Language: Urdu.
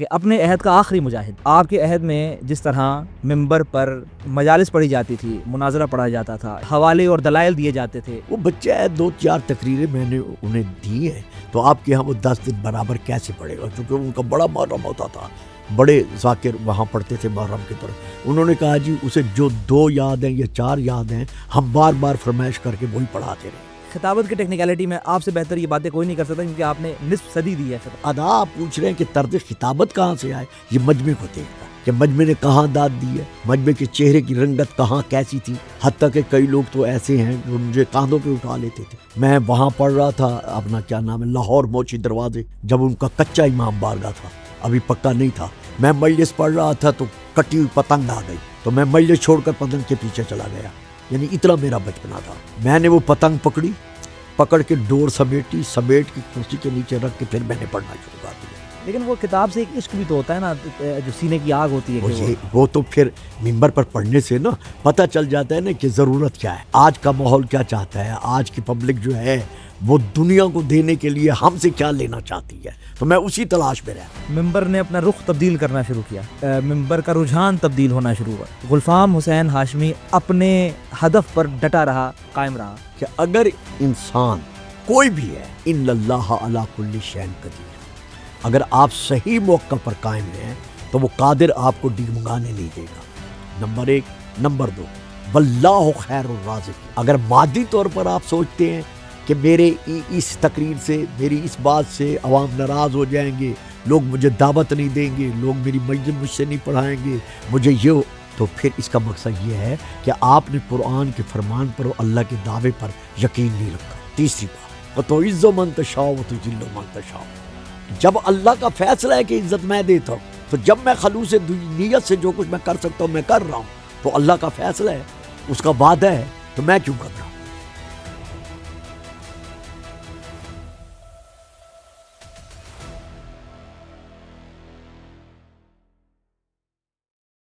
کہ اپنے عہد کا آخری مجاہد. آپ کے عہد میں جس طرح ممبر پر مجالس پڑھی جاتی تھی، مناظرہ پڑھا جاتا تھا، حوالے اور دلائل دیے جاتے تھے، وہ بچہ ہے 2-4 تقریریں میں نے انہیں دی ہیں، تو آپ کے ہاں وہ 10 دن برابر کیسے پڑھے گا؟ کیونکہ ان کا بڑا محرم ہوتا تھا، بڑے ذاکر وہاں پڑھتے تھے محرم کی طرف. انہوں نے کہا جی اسے جو 2 یاد ہیں یا 4 یاد ہیں ہم بار بار فرمائش کر کے وہی پڑھاتے رہے. خطابت کی ٹیکنیکلٹی میں آپ سے بہتر یہ باتیں کوئی نہیں کر سکتا، کیونکہ آپ نے نصف صدی دی ہے. ادا آپ پوچھ رہے ہیں کہ طرز خطابت کہاں سے آئے، یہ مجمع کو دیکھتا کہ مجمع نے کہاں داد دی ہے، مجمع کے چہرے کی رنگت کہاں کیسی تھی. حتیٰ کہ کئی لوگ تو ایسے ہیں جو مجھے کاندھوں پہ اٹھا لیتے تھے. میں وہاں پڑھ رہا تھا اپنا کیا نام ہے لاہور موچی دروازے، جب ان کا کچا امام بارگاہ تھا، ابھی پکا نہیں تھا. میں مجلس پڑھ رہا تھا تو کٹی ہوئی پتنگ آ گئی، تو میں مجلس چھوڑ کر پتنگ کے پیچھے چلا گیا. یعنی اتنا میرا بچپنا تھا. میں نے وہ پتنگ پکڑ کے ڈور سمیٹ کی کرسی کے نیچے رکھ کے پھر میں نے پڑھنا شروع کر دیا. لیکن وہ کتاب سے ایک عشق بھی تو ہوتا ہے نا، جو سینے کی آگ ہوتی ہے کہ وہ تو پھر ممبر پر پڑھنے سے نا پتہ چل جاتا ہے نا کہ ضرورت کیا ہے، آج کا ماحول کیا چاہتا ہے، آج کی پبلک جو ہے وہ دنیا کو دینے کے لیے ہم سے کیا لینا چاہتی ہے. تو میں اسی تلاش میں رہا. ممبر نے اپنا رخ تبدیل کرنا شروع کیا، ممبر کا رجحان تبدیل ہونا شروع ہوا. غلفام حسین ہاشمی اپنے ہدف پر ڈٹا رہا، قائم رہا کہ اگر انسان کوئی بھی ہے ان اللہ علی کل شیء قدیر، اگر آپ صحیح موقع پر قائم ہیں تو وہ قادر آپ کو ڈگمگانے نہیں دے گا. نمبر 1. نمبر 2، واللہ خیر الرازقین. اگر مادی طور پر آپ سوچتے ہیں کہ میرے اس تقریر سے، میری اس بات سے عوام ناراض ہو جائیں گے، لوگ مجھے دعوت نہیں دیں گے، لوگ میری مسجد مجھ سے نہیں پڑھائیں گے، مجھے یہ، تو پھر اس کا مقصد یہ ہے کہ آپ نے قرآن کے فرمان پر اور اللہ کے دعوے پر یقین نہیں رکھا. تیسری بات، وَتُعِزُّ مَن تَشَاءُ وَتُذِلُّ مَن تَشَاءُ. جب اللہ کا فیصلہ ہے کہ عزت میں دیتا ہوں، تو جب میں خلوص نیت سے جو کچھ میں کر سکتا ہوں میں کر رہا ہوں، تو اللہ کا فیصلہ ہے، اس کا وعدہ ہے، تو میں کیوں کر رہا ہوں.